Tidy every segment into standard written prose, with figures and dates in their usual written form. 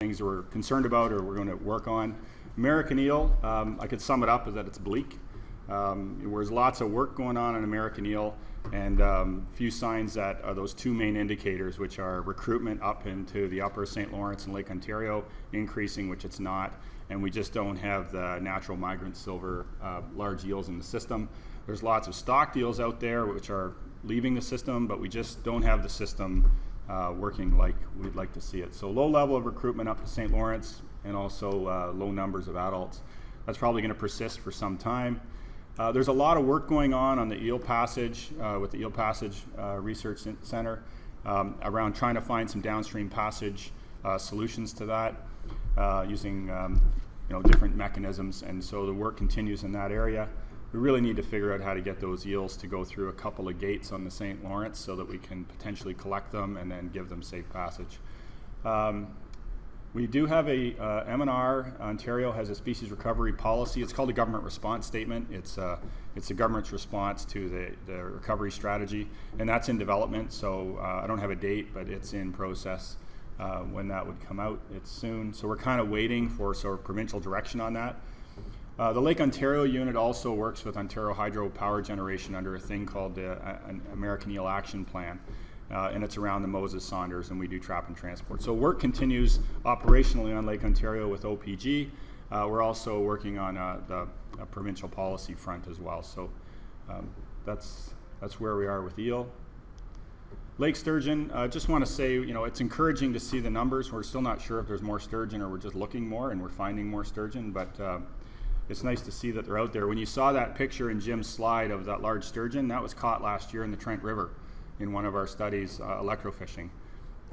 things that we're concerned about or we're going to work on. American eel, I could sum it up as that it's bleak. There's lots of work going on American eel, and few signs that are those two main indicators, which are recruitment up into the upper St. Lawrence and Lake Ontario increasing, which it's not, and we just don't have the natural migrant silver large eels in the system. There's lots of stocked eels out there which are leaving the system, but we just don't have the system working like we'd like to see it. So low level of recruitment up to St. Lawrence, and also low numbers of adults. That's probably going to persist for some time. There's a lot of work going on the eel passage with the Eel Passage Research Center around trying to find some downstream passage solutions to that using different mechanisms, and so the work continues in that area. We really need to figure out how to get those eels to go through a couple of gates on the St. Lawrence so that we can potentially collect them and then give them safe passage. We do have a M&R. Ontario has a species recovery policy. It's called a government response statement. It's the government's response to the recovery strategy, and that's in development. So I don't have a date, but it's in process when that would come out. It's soon. So we're kind of waiting for sort of provincial direction on that. The Lake Ontario unit also works with Ontario Hydro Power Generation under a thing called the American Eel Action Plan. And it's around the Moses Saunders, and we do trap and transport. So work continues operationally on Lake Ontario with OPG. We're also working on the provincial policy front as well. So that's where we are with eel. Lake sturgeon, just want to say, it's encouraging to see the numbers. We're still not sure if there's more sturgeon or we're just looking more and we're finding more sturgeon, but it's nice to see that they're out there. When you saw that picture in Jim's slide of that large sturgeon, that was caught last year in the Trent River in one of our studies, electrofishing,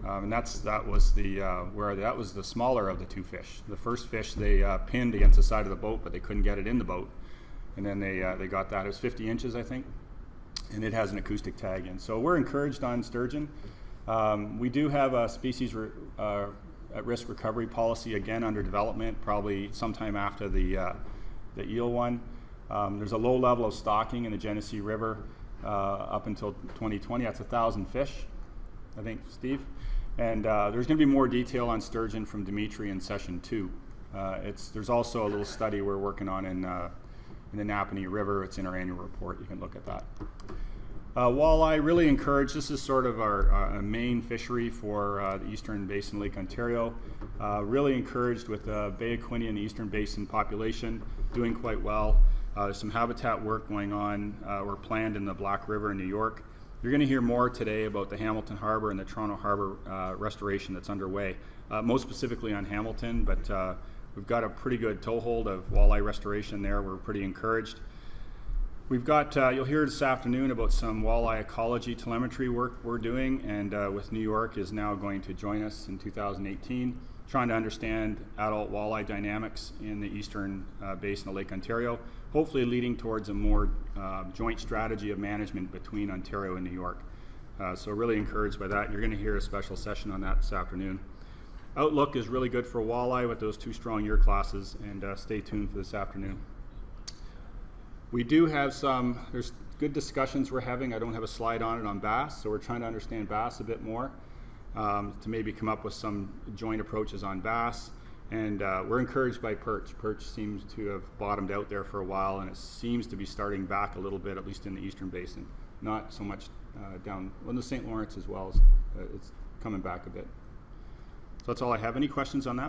and that was the smaller of the two fish. The first fish they pinned against the side of the boat, but they couldn't get it in the boat, and then they got that. It was 50 inches, I think, and it has an acoustic tag in. So we're encouraged on sturgeon. We do have a species at-risk recovery policy again under development, probably sometime after the eel one. There's a low level of stocking in the Genesee River. Up until 2020, that's 1,000 fish, I think, Steve. And there's going to be more detail on sturgeon from Dimitri in session 2. There's also a little study we're working on in the Napanee River. It's in our annual report. You can look at that. Walleye, really encouraged. This is sort of our main fishery for the Eastern Basin, Lake Ontario. Really encouraged with the Bay of Quinte and the Eastern Basin population doing quite well. There's some habitat work going on or planned in the Black River in New York. You're going to hear more today about the Hamilton Harbor and the Toronto Harbor restoration that's underway, most specifically on Hamilton, but we've got a pretty good toehold of walleye restoration there. We're pretty encouraged. We've got, you'll hear this afternoon about some walleye ecology telemetry work we're doing, and with New York is now going to join us in 2018, trying to understand adult walleye dynamics in the Eastern Basin of Lake Ontario, hopefully leading towards a more joint strategy of management between Ontario and New York. So really encouraged by that. You're going to hear a special session on that this afternoon. Outlook is really good for walleye with those two strong year classes, and stay tuned for this afternoon. We do have there's good discussions we're having. I don't have a slide on it on bass, so we're trying to understand bass a bit more to maybe come up with some joint approaches on bass. And we're encouraged by perch. Perch seems to have bottomed out there for a while, and it seems to be starting back a little bit, at least in the Eastern Basin. Not so much down in the St. Lawrence as well. It's coming back a bit. So that's all I have. Any questions on that?